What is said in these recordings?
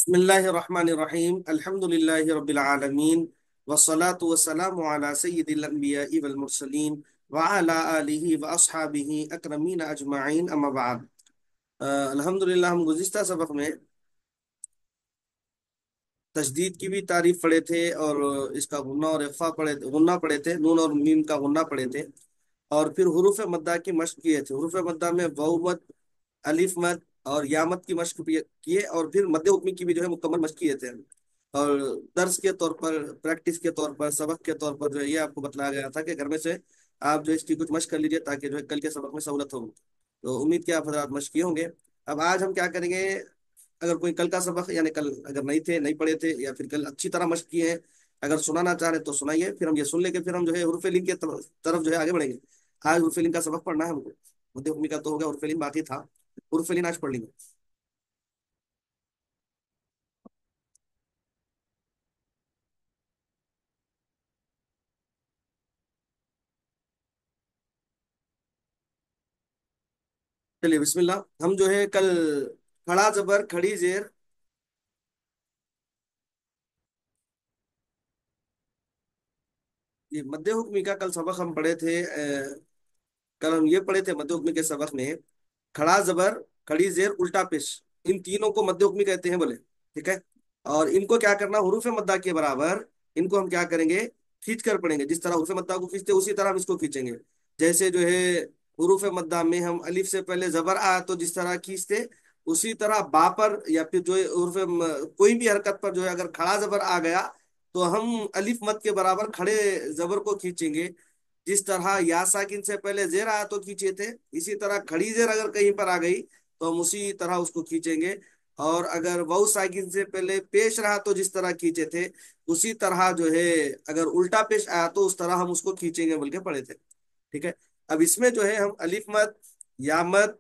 बिस्मिल्लाहिर्रहमानिर्रहीम अल्हम्दुलिल्लाहि रब्बिल आलमीन वस्सलातु वस्सलामु अला सय्यिदिल अंबिया'i वल मुरसलीन व अला आलिहि व अस्हाबिहि अकरमीन अजमाइन अम्मा बाद। अल्हम्दुलिल्लाह हम गुज़िश्ता सबक में तशदीद की भी तारीफ पढ़े थे और इसका गुन्ना और इख्फा गुन्ना पढ़े थे, नून और मीम का गुन्ना पढ़े थे। और फिर हुरूफ मद्दा की मश्क किए थे। हुरूफ मद्दा में वाव मद, अलिफ मद और या मद की मश्क भी किए और फिर मद्दे हुक्मी की भी जो है मुकम्मल मश्क किए थे। और दर्स के तौर पर, प्रैक्टिस के तौर पर, सबक के तौर पर जो है ये आपको बताया गया था कि घर में से आप जो है इसकी कुछ मश्क कर लीजिए ताकि जो है कल के सबक में सहूलत हो। तो उम्मीद कि आप हजरात मश्क किए होंगे। अब आज हम क्या करेंगे, अगर कोई कल का सबक यानी कल अगर नहीं पढ़े थे या फिर कल अच्छी तरह मश्क किए हैं, अगर सुनाना चाह रहे हैं तो सुनाइए, फिर हम ये सुन लेंगे, फिर हम जो है हुरूफ लिन के तरफ जो है आगे बढ़ेंगे। आज हुरूफ लिन का सबक पढ़ना है हमको। मध्य भूमि का तो हो गया, हुरूफ लिन बाकी था। हुरूफ लिन आज पढ़ लेंगे। चलिए बिस्मिल्लाह। हम जो है कल खड़ा जबर खड़ी जेर, ये मध्य हुक्मी का कल सबक हम पढ़े थे। कल हम ये पढ़े थे मध्य हुक्मी के सबक में खड़ा जबर खड़ी जेर उल्टा पेश, इन तीनों को मध्य हुक्मी कहते हैं बोले। ठीक है। और इनको क्या करना, हुरूफ मद्दा के बराबर इनको हम क्या करेंगे, खींच कर पढ़ेंगे। जिस तरह हुरूफ मद्दा को खींचते उसी तरह हम इसको खींचेंगे। जैसे जो है हुरूफ मद्दा में हम अलिफ से पहले जबर आया तो जिस तरह खींचते, उसी तरह बा पर या फिर जो है कोई भी हरकत पर जो है अगर खड़ा जबर आ गया तो हम अलिफ मद के बराबर खड़े जबर को खींचेंगे। जिस तरह या साकिन से पहले जेर आया तो खींचे थे, इसी तरह खड़ी जेर अगर कहीं पर आ गई तो हम उसी तरह उसको खींचेंगे। और अगर वाऊ साकिन से पहले पेश रहा तो जिस तरह खींचे थे उसी तरह जो है अगर उल्टा पेश आया तो उस तरह हम उसको खींचेंगे बोल के पढ़े थे। ठीक है। अब इसमें जो है हम अलिफ मद, या मद,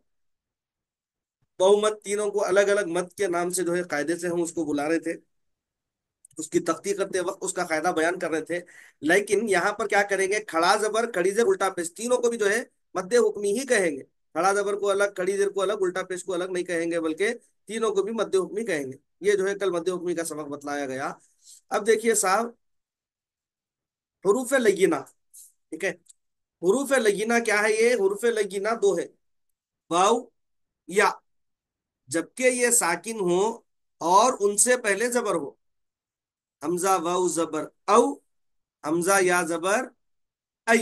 बहुमत तीनों को अलग अलग मद के नाम से जो है कायदे से हम उसको बुला रहे थे। उसकी तख्ती करते वक्त उसका कायदा बयान कर रहे थे। लेकिन यहाँ पर क्या करेंगे, खड़ा जबर खड़ी जेर उल्टा पेश तीनों को भी जो है मद्दे हुक्मी ही कहेंगे। खड़ा जबर को अलग, खड़ी जेर को अलग, उल्टा पेश को अलग नहीं कहेंगे, बल्कि तीनों को भी मद्दे हुक्मी कहेंगे। ये जो है कल मद्दे हुक्मी का सबक बतलाया गया। अब देखिए साहब, हुरूफ लय्यिना। ठीक है। हुरूफ लय्यिना क्या है, ये हुरूफ लय्यिना दो है, वाव या, जबकि ये साकिन हो और उनसे पहले जबर हो। हमजा वाव जबर औ, हमजा या जबर ऐ,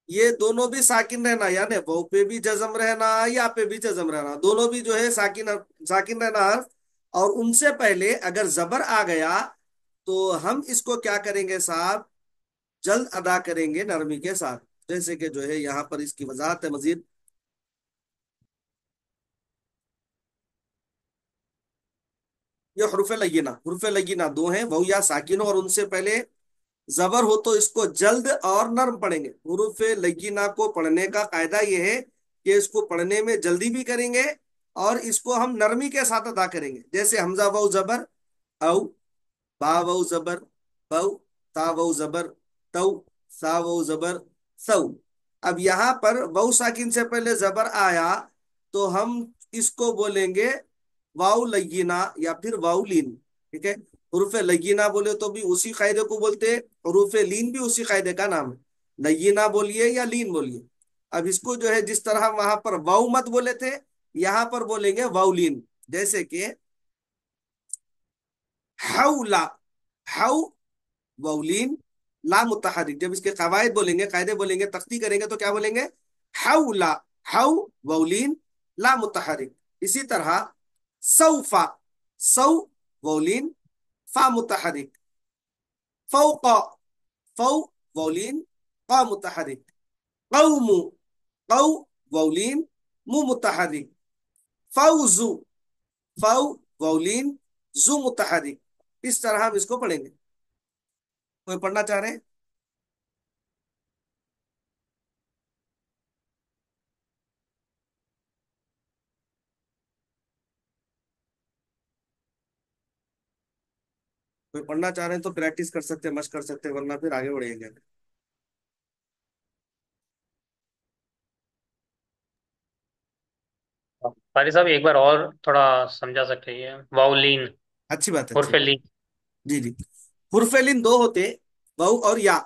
ये दोनों भी साकिन रहना, यानी वाव पे भी जजम रहना, या पे भी जजम रहना, दोनों भी जो है साकिन साकिन रहना हर्फ। और उनसे पहले अगर जबर आ गया तो हम इसको क्या करेंगे साहब, जल्द अदा करेंगे नरमी के साथ। जैसे कि जो है यहाँ पर इसकी वजाहत है मजीद। ये हरूफ लय्यिना दो हैं, वह या साकिन हो और उनसे पहले जबर हो तो इसको जल्द और नर्म पढ़ेंगे। हुरूफ लय्यिना को पढ़ने का कायदा यह है कि इसको पढ़ने में जल्दी भी करेंगे और इसको हम नरमी के साथ अदा करेंगे। जैसे हमजा वाव जबर औ, बा वाव जबर बौ, ता वाव जबर तौ, सा वाव जबर सौ। अब यहाँ पर वाव साकिन से पहले जबर आया तो हम इसको बोलेंगे वाव लय्यिना या फिर वाव लीन। ठीक है। हुरूफ लय्यिना बोले तो भी उसी कायदे को बोलते हैं, हुरूफ लीन भी उसी कायदे का नाम है। लय्यिना बोलिए या लीन बोलिए। अब इसको जो है जिस तरह वहां पर वाव मत बोले थे, यहां पर बोलेंगे वाव लीन। जैसे कि हौला, हौ वाउलीन, ला मुतहरिक। जब इसके कवायद बोलेंगे, कायदे बोलेंगे, तख्ती करेंगे तो क्या बोलेंगे, हौला, हौ वाउलीन, ला मुतहरिक। इसी तरह सौफा, सौ वाउलीन, फा मुतहरिक। फौका, फौ वाउलीन, का मुतहरिक। कौमु, कौ वाउलीन, मु मुतहरिक। फौजु, फौ वाउलीन, जू मुतहरिक। इस तरह हम इसको पढ़ेंगे। कोई पढ़ना चाह रहे हैं? कोई पढ़ना चाह रहे हैं तो प्रैक्टिस कर सकते हैं, मशक कर सकते हैं, वरना फिर आगे बढ़ेंगे। फारिस साहब एक बार और थोड़ा समझा सकते हैं वाउलिन। अच्छी बात है, अच्छी बात। हुरफली। जी जी। हुरफेलिन दो होते, वाऊ और या।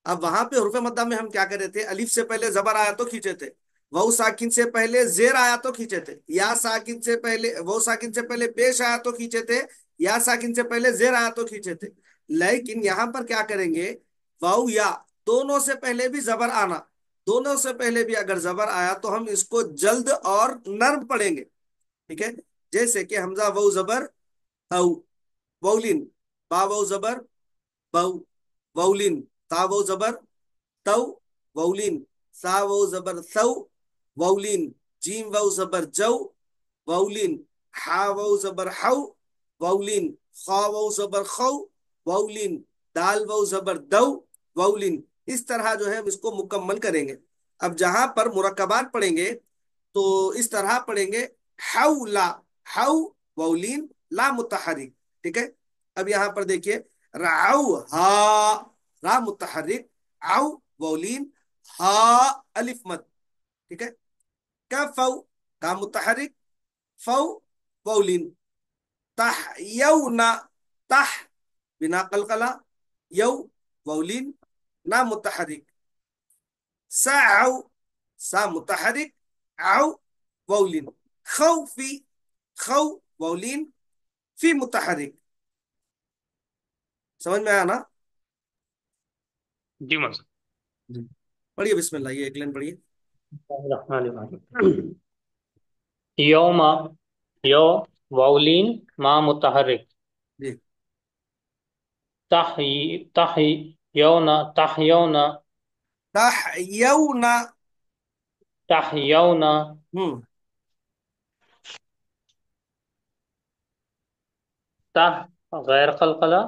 अब वहां पे हुरफे मद्दा में हम क्या कर रहे थे, अलिफ से पहले जबर आया तो खींचे थे, वाऊ साकिन से पहले जेर आया तो खींचे थे, या साकिन से पहले, वाऊ साकिन से पहले पेश आया तो खींचे थे, या साकिन से पहले जेर आया तो खींचे थे। लेकिन यहां पर क्या करेंगे, वाऊ या दोनों से पहले भी जबर आना, दोनों से पहले भी अगर जबर आया तो हम इसको जल्द और नर्म पढ़ेंगे। ठीक है। जैसे कि हमजा वाऊ जबर औ, वौलिन, बा वाऊ जबर बऊ, वौलिन, ता वाऊ जबर तौ, वौलिन, सा वाऊ जबर सौ, वौलिन, जीम वाऊ जबर जौ, वौलिन, हा वाऊ जबर हौ, वौलिन, खा वाऊ जबर खौ, वौलिन, दाल वाऊ जबर दौ, वौलिन। इस तरह जो है हम इसको मुकम्मल करेंगे। अब जहां पर मुरक्कबात पढ़ेंगे तो इस तरह पढ़ेंगे, हौला, हौ, वौलिन, ला मुतहरिक। ठीक है। अब यहां पर देखिए, राउ हा, रा मुतहरिक, आउ, वौलीन, हा, अलिफ मद। ठीक है। कफौ, का मुतहरिक, फौ, वौलीन, तह, यौना, तह, बिना कलकला, यौ, वौलीन, ना मुतहरिक, साउ, सा मुतहरिक, आउ, वौलीन, खौफी, खौ, वौलीन, फी मुतहरिक। समझ में आया ना? जी मौसम। जी। पढ़िए बिस्मिल्लाह, ये एक लाइन पढ़िए। यौमा, यो वाउलीन मा मुतहरिक। जी। तह, तह, यौना, तह यौना, तहयौना। तह यौना, हम्म। तह गैर कलकला,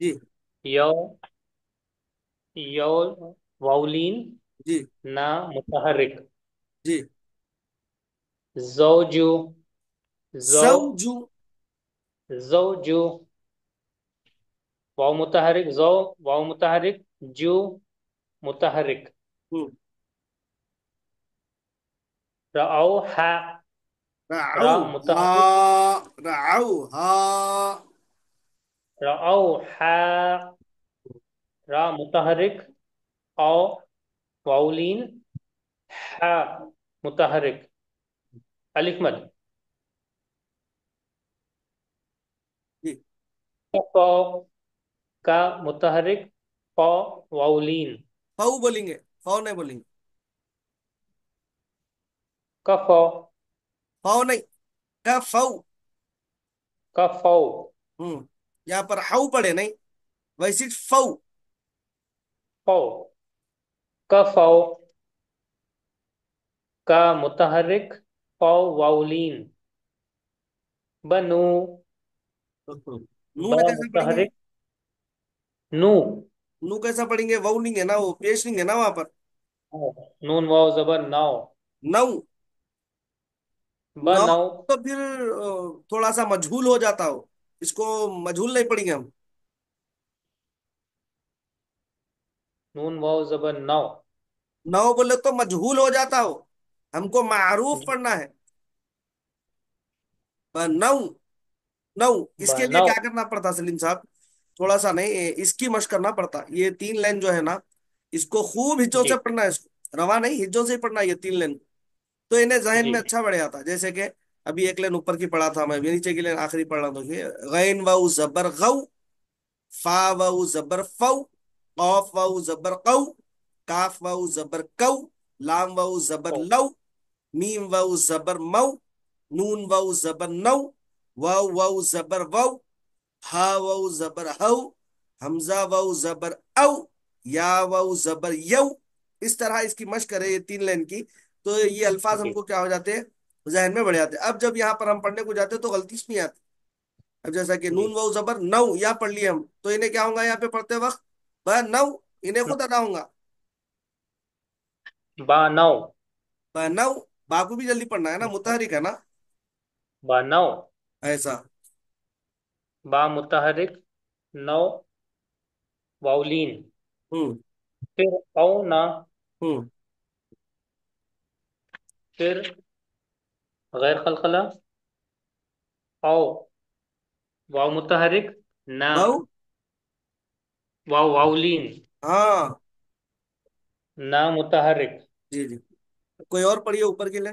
जी यो, यो वाउलीन जी ना मुतहरिक। जी। जौजु, जौ, सौजू। जौजु, वाव मुतहरिक, जौ, वाव मुतहरिक, जू मुतहरिक। हम्म। रऔ हा, रऔ, रा हा, मुतहरिक, रऔ, हा। रऔ हा, रा मुतहरिक, औ वाउलीन, हा मुतहरिक, अलिफ मद। जी। फ़ का मुतहरिक, फ़ वाउलीन, फऊ बोलेंगे, फौ नहीं बोलेंगे। कफ़, फौ नहीं, कफौ। कफ़ौ, यहाँ पर हाउ पढ़े नहीं, वैसे फौ। फ़ौ, कफ़ौ का मुतहरिक, फ़ौ वाउलीन, बनू, नू ब ने कैसे पढ़ेंगे? मुतहरिक, नू, नू कैसा पढ़ेंगे, वऊ नहीं है ना, वो पेश नहीं है ना वहां पर। नून वाव जबर नौ, नौ। ब नौ नौ, तो फिर थोड़ा सा मजहूल हो जाता हो, इसको मजहूल नहीं पढ़ेंगे हम। नून वाव जबर नौ। नौ बोले तो मजहूल हो जाता हो, हमको मारूफ जी, पढ़ना है। नौ, नौ, ब इसके लिए नौ, क्या करना पड़ता सलीम साहब, थोड़ा सा नहीं, इसकी मशक करना पड़ता। ये तीन लाइन जो है ना, इसको खूब हिज्जों से जी, पढ़ना है, इसको रवा नहीं, हिज्जों से ही पढ़ना है ये तीन लाइन। तो इन्हें जहन जी, में अच्छा बढ़ जाता। जैसे कि अभी एक लाइन ऊपर की पढ़ा था मैं, अभी नीचे की लाइन आखिरी पढ़ रहा हूं, देखिए, गैन वाउ जबर गौ, फा वाउ जबर फौ, कौफ वाउ जबर कौ, काफ वाउ जबर कौ, लाम वाउ जबर ओ, लौ, मीम वाउ जबर मौ, नून वाउ जबर नौ, वाउ वाउ जबर वौ, हा वाउ जबर हौ, हमजा वाउ जबर औ, या वाउ जबर यौ। इस तरह इसकी मशक करे ये तीन लाइन की, तो ये अल्फाज जी, हमको क्या हो जाते हैं, जहन में बढ़ जाते हैं। अब जब यहाँ पर हम पढ़ने को जाते हैं तो गलती नहीं आती। अब जैसा कि जी, नून वाउ जबर नौ, या पढ़ लिए हम, तो इन्हें क्या होगा यहाँ पे पढ़ते वक्त, वह नौ, इन्हें खुद अदा होगा। ब नौ, वह नौ, बा को भी जल्दी पढ़ना है ना, मुतहरिक है ना, ब नौ, ऐसा। बा मुतहरिक, नौ वाउलीन, हम्म। फिर औ ना, हम्म। फिर गैर खलखला, औ, वाव मुतहरिक ना। वाउ। वाव वावलीन। हाँ। ना मुतहरिक। जी जी। कोई और पढ़िए ऊपर के लिए।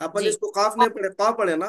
अपन जी. इसको काफ नहीं पढ़े, का पढ़े ना।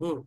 हम्म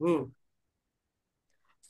हम्म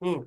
हम्म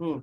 हम्म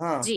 हाँ। जी.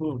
हम्म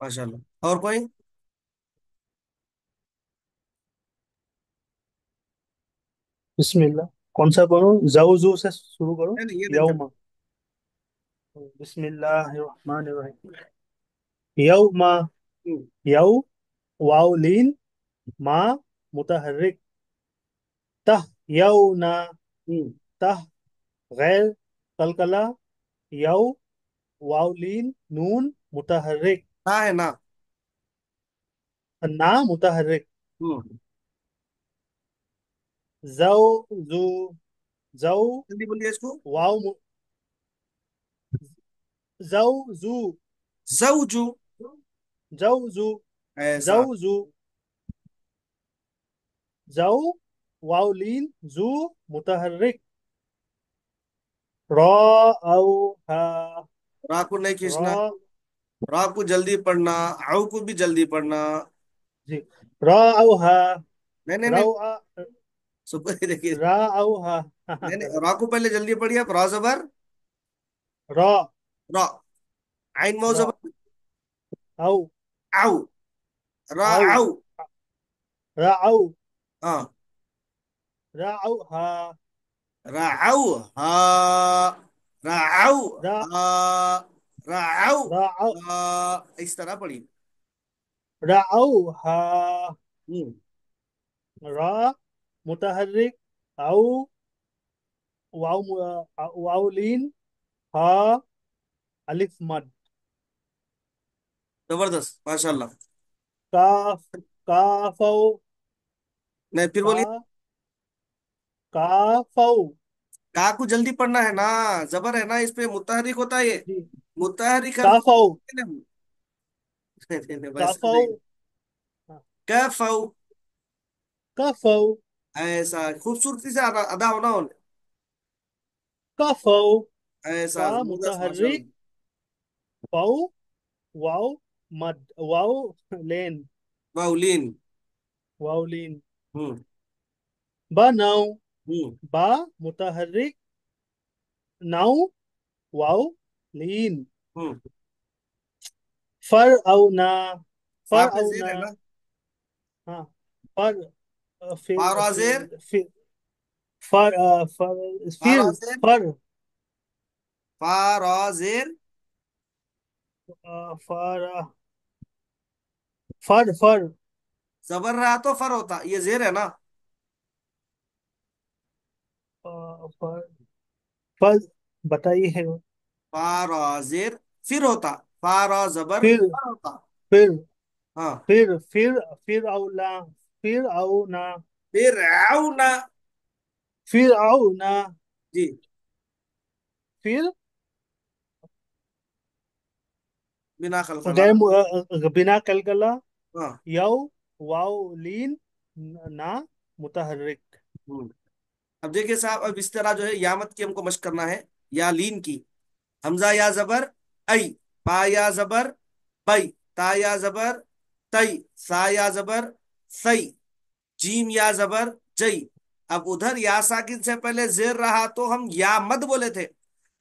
माशाल्लाह। और कोई। बिस्मिल्लाह। कौन सा पढ़ो? जाऊजू से शुरू करो। नहीं नहीं, ये देख कर। यौमा। बिस्मिल्लाहिर्रहमानिर्रहीम। यौमा। हम्म यौ वाव लीन मा मुतहर्रिक। तह यौना। हम्म तह गैर कलकला। यौ वाव लीन नून मुतहर्रिक। ना है ना। ना मुतहर्रिक। हम्म जौ जू। जौ जल्दी बोलिए इसको। वाव जौ जू। जऊजू। जौ जू। जौ ऐसा। जू। जौ वाव लीन जू मुतहर्रिक। रॉ औ हा। रा को नहीं खींचना। रॉ। रा को जल्दी पढ़ना। आउ को भी जल्दी पढ़ना। जी। रॉ औ हा। नहीं नहीं नहीं। रौ आ। सुपर ही देखिए। रा औ हा। नहीं नहीं, रा को पहले जल्दी पढ़िए, आप रा जबर। रॉ। रा। आइन मौ रॉ जबर। औ। आउ। रा औ। आउ। रा औ। हाँ। रा औ हा। राउ हा। राउ रा। हा। राउ रा औ। हा, इस तरह पढ़ी। रा औ हा। हम्म रा मुतहर्रिक। औ वाव वाव लीन हा अलिफ मद। जबरदस्त माशाल्लाह। काफ। काफौ। नहीं, फिर का बोलिए। काफौ। का को जल्दी पढ़ना है ना। जबर है ना, इस पे मुतहरिक होता है ये। जी। मुतहरिक हर्फ काफौ। नहीं, नहीं, नहीं, वैसे काफौ। नहीं। कफौ। कफौ। ऐसा खूबसूरती से अदा अदा होना होने। कफौ। ऐसा का जबरदस्त मुतहर्रिक। माशाल्लाह। फौ वाव मद। वाव लेन। वाउलीन। वावलीन। हम्म बनौ। हम्म बा मुतहर्रिक। नौ वाव लीन। हम्म फर औ ना। फा फर पे औ जेर ना। है ना। हाँ। फर फिर फाराजेर। फिर फिर फर फर फिर फाराजेर। फर फाराजेर। फर फर फर जबर रहा तो फर होता, ये जेर है ना। फर फर बताइए। फाराजेर। फिर होता। फारा जबर फिर फर होता। फिर हाँ। फिर औला। फिर औ ना। फिर आओ ना। फिर औ ना। जी। फिर बिना खलखला। गैर बिना कलकला। हाँ। यौ वाव लीन ना मुतहर्रिक। हम्म। अब देखिए साहब, अब इस तरह जो है यामत की हमको मशक करना है। या लीन की। हमजा या जबर आई। पा या जबर पई। ता या जबर तई। सा या जबर सई। जीम या जबर जई। अब उधर या साकिन से पहले जेर रहा तो हम या मद बोले थे।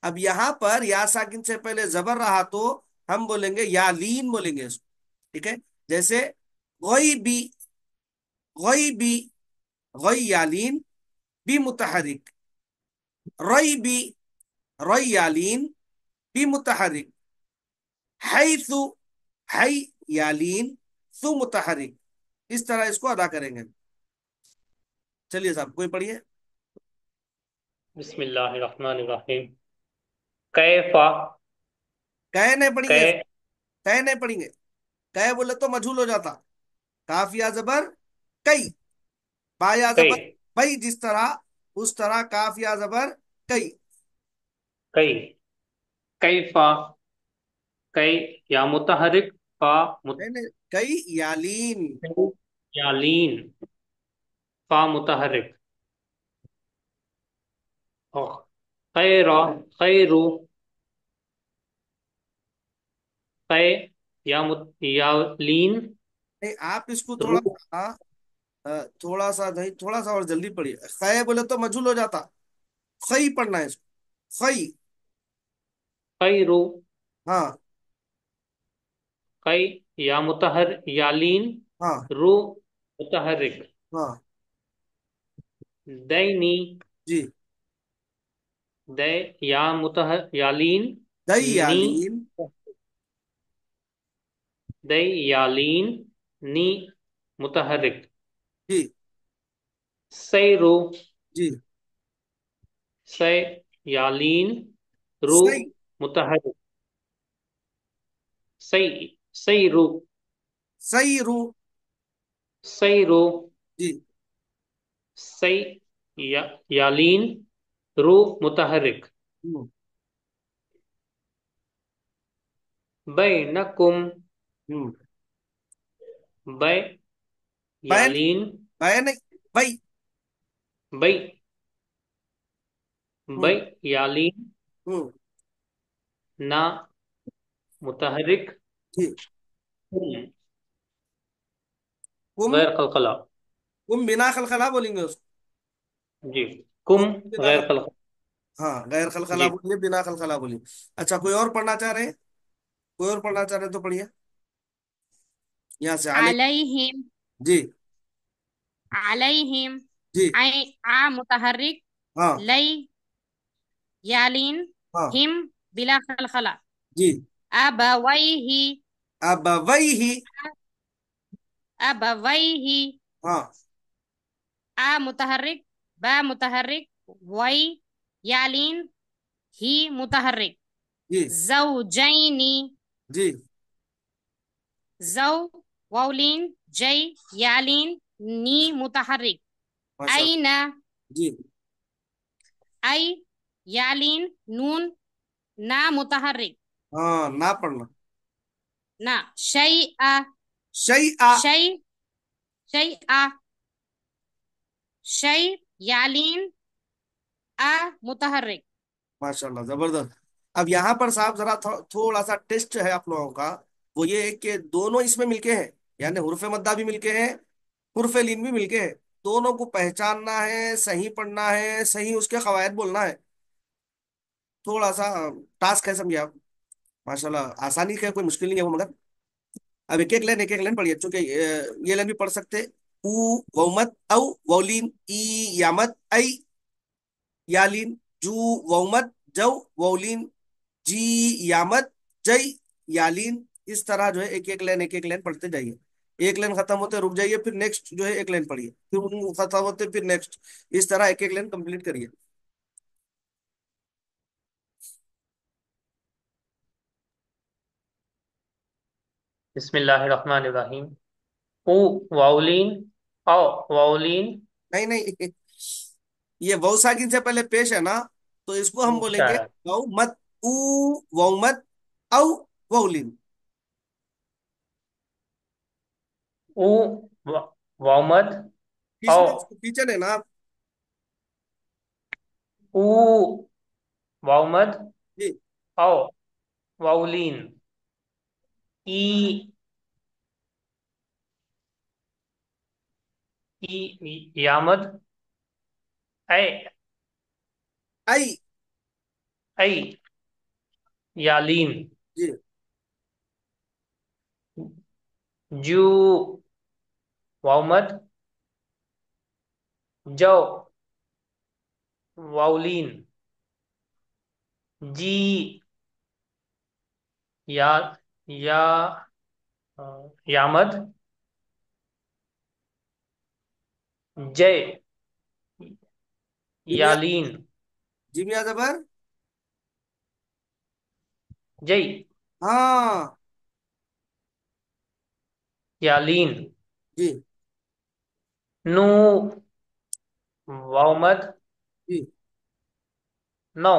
अब यहां पर या साकिन से पहले जबर रहा तो हम बोलेंगे यालीन बोलेंगे इसको। ठीक है, जैसे गोई बी, गोई बी, गोई यालीन, बी मुतहरिक, रोई बी, रोई यालीन, बी मुतहरिक, हैसु, है यालीन, सु मुतहरिक। इस तरह इसको अदा करेंगे। चलिए साहब कोई पढ़िए। बिस्मिल्लाहिर्रहमानिर्रहीम। कैफा। कह नहीं पढ़ेंगे, कै। कह नहीं पढ़ेंगे। कह बोले तो मजहूल हो जाता। काफ या जबर कई, बा या कै। जबर बई, जिस तरह उस तरह काफ या जबर कई। कै। कैफा। कै या मुतहरिक। फा नहीं नहीं, कई यालीन। यालीन। फा मुतहरिक। खैरा। खैरु। कै यालीन। नहीं, आप इसको रू। थोड़ा सा थोड़ा सा नहीं, थोड़ा सा और जल्दी पढ़िए। खै बोले तो मजहूल हो जाता। खई पढ़ना है इसको, खई। खैरु। हाँ कै या मुतहर यालीन। हाँ रू मुतहरिक। हाँ। दैनी। जी। दै या मुतहर यालीन। दई नी। यालीन। दै यालीन। नी मुतहरिक। जी सैरु। जी। सै यालीन। रू सई, मुतहरिक। सै। सैरु। सई रू। सैरु। जी। सै या, यालीन। रू मुतहरिक। हम्म बैनकुम। हम्म। बै बैन, यालीन। बैन नहीं, बई। बै। बै हम्म यालीन। हम्म। ना मुतहरिक। जी। कुम। कुम, गैर कलकला। कुम बिना खलखला बोलेंगे उसको। जी। कुम कुम बिना गैर खल, कलकला। हाँ गैर खलखला जी। बोलिए, बिना खलखला बोलिए। अच्छा कोई और पढ़ना चाह रहे हैं? कोई और पढ़ना चाह रहे हैं तो पढ़िए। यहाँ से आले। अलैहिम, जी अलैहिम। जी। आ मुतहर्रिक, हाँ लई यालीन, हाँ। हिम बिला खलखला। जी। अबवैही, अब वही ही। अबवैही। हाँ। आ मुतहर्रिक, बा मुतहर्रिक, वै यालीन, ही मुतहर्रिक। जी जौजैनी, जी। जौ वौलीन, जै यालीन, नी मुतहर्रिक। माशाल्लाह। ऐना, जी। ऐ यालीन, नून, ना मुतहर्रिक। हाँ ना पढ़ना। ना शै'a, शई आ। शै, शै'a, शै यालीन, आ मुतहर्रिक। माशाल्लाह जबरदस्त। अब यहाँ पर साहब जरा थोड़ा सा टेस्ट है आप लोगों का। वो ये है कि दोनों इसमें मिलके हैं, यानी हुर्फे मद्दा भी मिलके हैं, हुर्फे लीन भी मिलके हैं। दोनों को पहचानना है, सही पढ़ना है, सही उसके कवायद बोलना है। थोड़ा सा टास्क है, समझिए आप। माशाल्लाह आसानी का कोई मुश्किल नहीं है वो, मगर अब एक एक लाइन पढ़िए, चूंकि ये लाइन भी पढ़ सकते। ऊ वौमत औ वौलीन, ई यामत ऐ यालीन, जू वौमत जौ वौलीन, जी यामत जय यालीन। इस तरह जो है एक एक लाइन पढ़ते जाइए। एक लाइन खत्म होते रुक जाइए, फिर नेक्स्ट जो है एक लाइन पढ़िए, फिर उन खत्म होते फिर नेक्स्ट। इस तरह एक एक लाइन कंप्लीट करिए। बिस्मिल्लाहिर्रहमानिर्रहीम। उ वाउलीन। औ वाउलीन। नहीं नहीं, ये वौ साकिन से पहले पेश है ना, तो इसको हम अच्छा बोलेंगे है। वौ मत, ऊ वौ मत औ वौलिन। उ वाउमद। औ खींचने, इसको खींचने ना आप। उ वाउमद। जी। औ वाउलीन। ई यामद। ऐ आई। ऐ यालीन। जी। जू वाउमद जौ वाउलीन। जी या या यामद जय जिमिया यालीन। जिमिया जबर। जय हाँ। यालीन। जी। नू वाउमद जी। नौ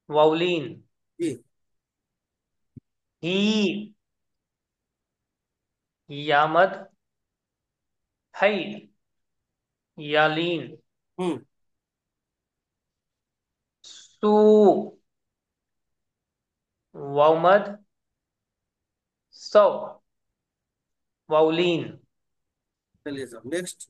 वाउलीन। जी। ही यामद है यालीन। हम्म। सू वाउमद सौ वाउलीन। चलिए सर नेक्स्ट।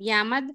यामद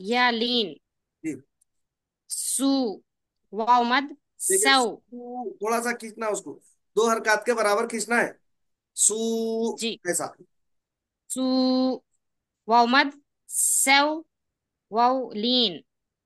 यालीन। जी। सू वाउमद देखिए सौ। थोड़ा सा खींचना है उसको, दो हरकत के बराबर खींचना है। सू जी। ऐसा। सू वाउमद सौ वाउलीन।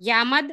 यामद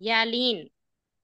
यालीन।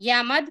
यामद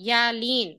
यालीन।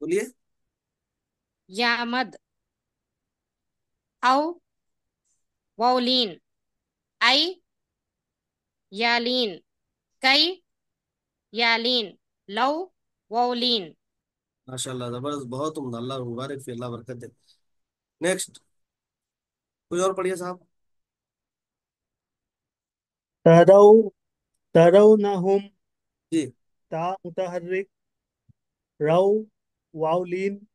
बोलिए। यामद औ वाउलीन। ऐ यालीन। कई यालीन। लौ वाउलीन। माशाल्लाह जबरदस्त, बहुत उम्दा, अल्लाह मुबारक फी, अल्लाह बरकत दे। नेक्स्ट। कोई और पढ़िए साहब। तरौ तरौनहुम, जी। ता मुतहर्रिक, रौ वाउलीन,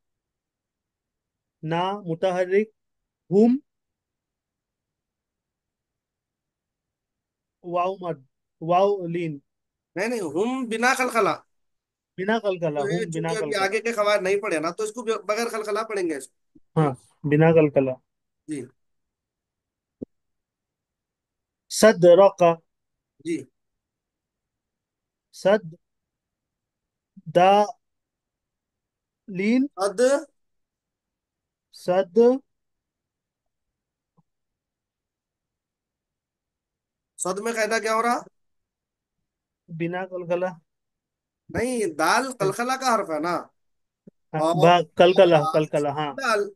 ना मुतहर्रिक, हुम वाउमद वाउलीन। नहीं नहीं, हुम बिना खलखला। बिना कलकला, तो ये हुम चूंकि बिना अभी कलकला। आगे के खवार नहीं पढ़े ना, तो इसको बगैर खलखला पढ़ेंगे इसको। हाँ, बिना कलकला। जी। सदरका, जी। सद दालीन, अद। सद सद में कायदा क्या हो रहा? बिना कलकला। नहीं, दाल कलखला का हर्फ है ना। हाँ, और कलकला कलकला, हाँ। दाल।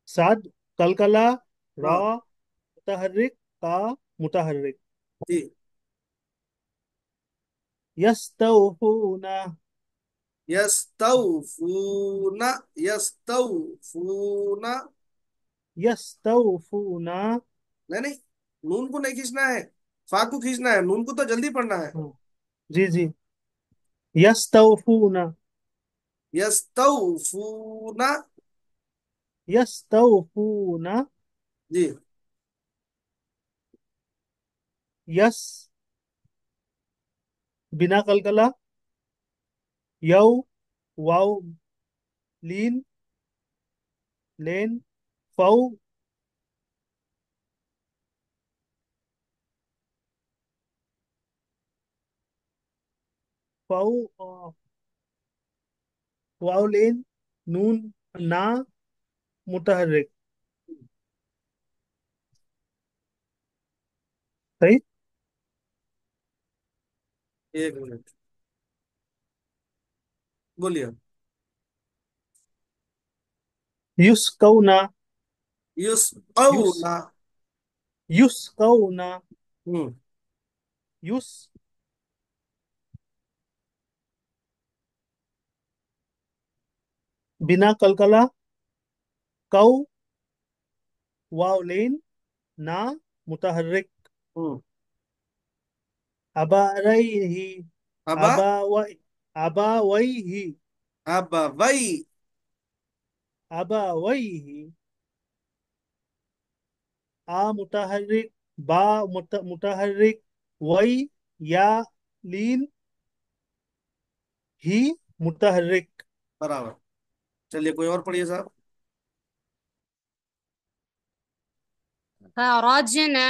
सद कलकला, रा हाँ। मुतहर्रिक, का मुतहर्रिक। जी। यस्तऊफूना, यस्तऊफूना। यस्तऊफूना। यस्तऊफूना। नहीं नहीं, नून को नहीं खींचना है, फा को खींचना है, नून को तो जल्दी पढ़ना है। हाँ, जी जी। यस्तऊफूना, यस्तऊफूना। यस्तऊफूना। जी। यस बिना कलकला, यौ वाव लीन, लेन, फौ फौ वाव लेन, नून, ना मुतहर्रिक। सही। एक मिनट, बोलिए। युस्कौना, युस युस्कौना। युस्कौना। हम्म। युस बिना कलकला, कौ वाव लेन, ना मुतहर्रिक। हम्म। अबारही, अबा। अबावई, अबावई ही, अब वही। अबवैहि। आ मुतहर्रिक, बा मुतहर्रिक, वै, या लीन, ही मुतहर्रिक। बराबर। चलिए कोई और पढ़िए साहब। खरजना,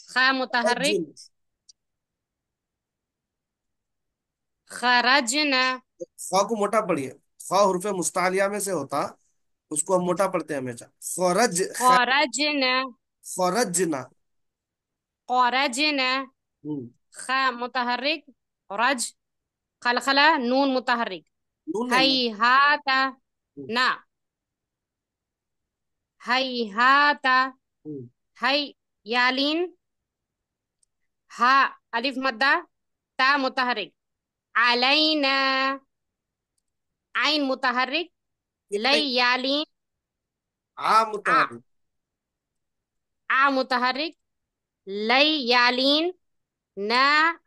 खा मुतहर्रिक, रजिम। खरजना, ख को मोटा पढ़िए। ख हुर्फ मुस्तालिया में से होता, उसको हम मोटा पढ़ते हैं हमेशा। खरजना, खरजना। खरजना, हम्म। खा मुतहर्रिक, रज, खलखला, नून मुतहर्रिक, नून नहीं। हैहाता, हम्म। ना, हैहाता, हम्म। है, यालीन, हा, अलिफ मद्दा, ता मुतहर्रिक, अलैना, आइन मुतहर्रिक, एक लई, नहीं। यालीन, आ आ, मुतहर्रिक। आ मुतहर्रिक, लई, यालीन, ना,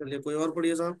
चलिए कोई और पढ़िए साहब।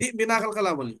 बिना कलकला बोली।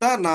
तना।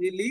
ली।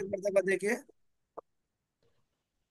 एक मरतबा देखिए।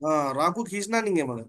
हाँ रा को खींचना नहीं है मगर।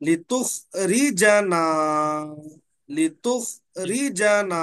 लितुख रिजना। लितुख रिजना।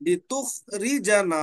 लितुख रिजना।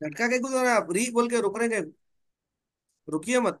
झटका के गुजर रहे हैं आप, री बोल के रुक रहे हैं। रुकिए मत।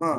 हाँ।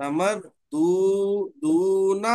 नमर दू दूना।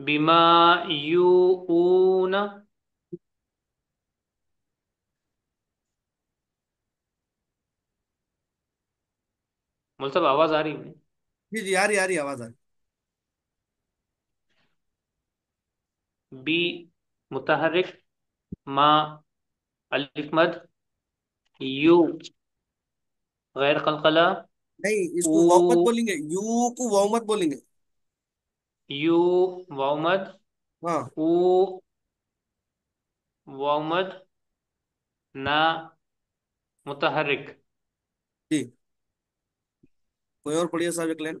बिमा यूऊन मतलब आवाज आ रही है। जी जी आ रही आवाज आ रही। बी मुतहरिक मा अलिफ मद यू गैर कलकला नहीं ऊ इसको वाव मत बोलेंगे, यू को वाव मत बोलेंगे। यू वाव मद हाँ। ऊ वाव मद ना मुतहरिक जी कोई और पढ़िए साहब एक लाइन।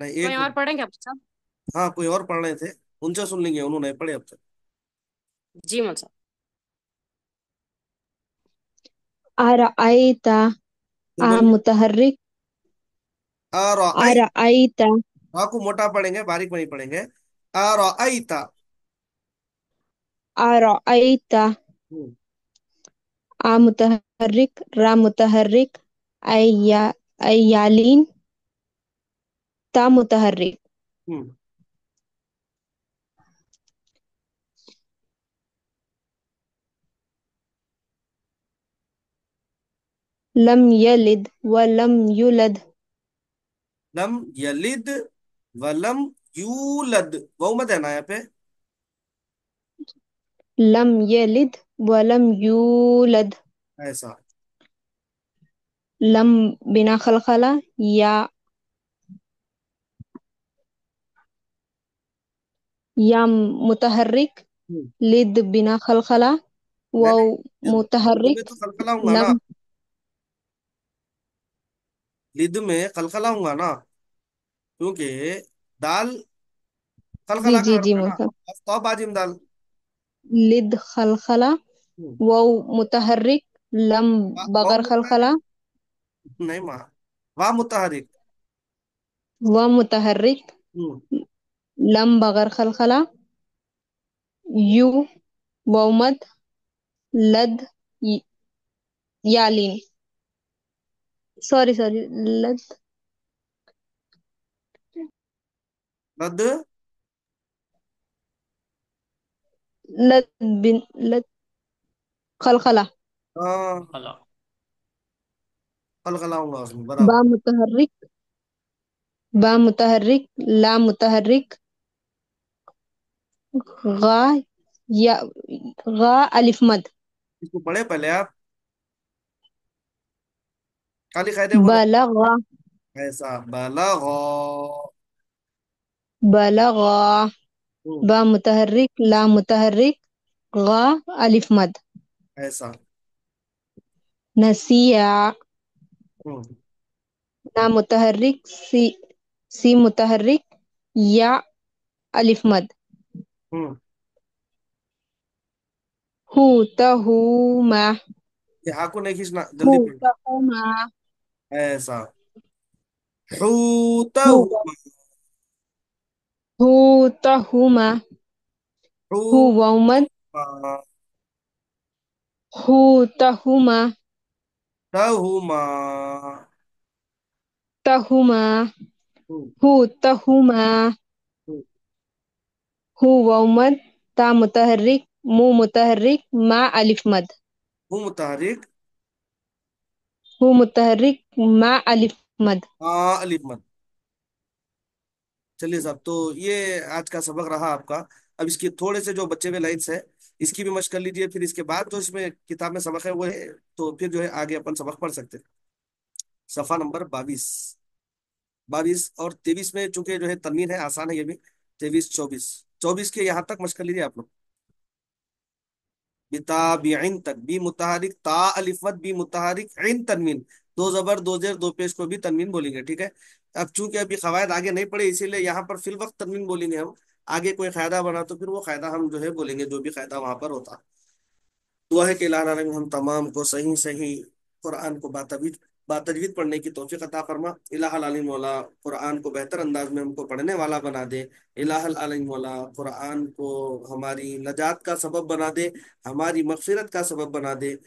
नहीं, कोई एक और मिनट। पढ़ेंगे आप सब? हाँ, कोई और पढ़ रहे थे, उनसे सुन लेंगे, उन्होंने पढ़े अब तक। जी मौलवी साहब। अरअयता फिर आ बोलिए। मुतहर्रिक और अरअयता हाँ को मोटा पढ़ेंगे, बारीक नहीं पढ़ेंगे। और अरअयता आ मुतहर्रिक रा मुतहर्रिक अय्या अय्यालीन ता मुतहर्रिक हम्म। लम यलिद व लम युलद लम यलिद वलम यूलद, बहुमत है ना यहाँ पे। लम यलिद व लम युलद ऐसा। लम बिना खलखला या या मुतहर्रिक हम्म। लिद बिना खलखला नहीं वाव नहीं, लिद में मुतहर्रिक तो खलखलाऊंगा ना, लम लिद में खलखलाऊंगा ना, क्योंकि दाल जी खलखला का जी हर्फ जी है ना। मुतहर तो बाजिम दाल। लिद खलखला हम्म। वाव मुतहर्रिक लम वाव बगर खलखला मुतहरिक, नहीं माँ, वाह मुतहरिक। व मुतहर्रिक हम्म। लम बगर खलखला यू वाव मद लद य- यालीन सॉरी सॉरी लद रद। लद बिन लद खलखला हाँ, खला। खलखलाऊंगा उसमें, बा बराबर। मुतहर्रिक बा मुतहर्रिक ला मुतहर्रिक गा या गा अलिफ मद इसको पढ़े पहले आप, खाली कायदे बोला। बलगा ऐसा बलगो। बलगा हम्म। बा मुतहर्रिक ला मुतहर्रिक गा अलिफ मद ऐसा। नसिया हम्म। ना मुतहर्रिक सी सी मुतहर्रिक या अलिफ मद हम्म। हु तहुमा ये हाँ को नहीं खींचना, हु जल्दी पढ़। तहुमा ऐसा। हूता हु हुआ। हु तहुमा हु हूता वमद हु तहुमा हुमा। तहुमा हम्म। हु तहुमा हम्म। हु वमद ता मुतहर्रिक मु मुतहर्रिक मा अलिफ मद हूँ मुतहरिक। हु मुतहर्रिक मा अलिफ मद हाँ, अलिफ मत। चलिए साहब, तो ये आज का सबक रहा आपका। अब इसके थोड़े से जो बचे हुए लाइन्स है, इसकी भी मश्क कर लीजिए, फिर इसके बाद जो इसमें किताब में सबक है वो है, तो फिर जो है आगे अपन सबक पढ़ सकते हैं। सफा नंबर 22, 22 और 23 में चूंकि जो है तनवीन है, आसान है ये भी। 23, 24, 24 के यहाँ तक मश्क कर लीजिए आप लोग। बिताबिइन तक, बी मुतहरिक ता अलिफ मद, बी मुतहरिक इन तनवीन, दो जबर दो जेर दो पेश को भी तनवीन बोलेंगे, ठीक है। अब चूंकि अभी कवायद आगे नहीं पड़े, इसीलिए यहाँ पर फिल वक्त तनवीन बोलेंगे हम। आगे कोई कायदा बना तो फिर वो कायदा हम जो है बोलेंगे, जो भी कायदा वहां पर होता। दुआ है कि अल्लाह ताला ने हम तमाम को सही सही कुरान को बातजवीज पढ़ने की तौफीक अता फरमा। इलाहल आलिम मौला कुरान को बेहतर अंदाज में हमको पढ़ने वाला बना दे। इलाहल आलिम मौला कुरान को हमारी नजात का सबब बना दे, हमारी मगफिरत का सबब बना दे।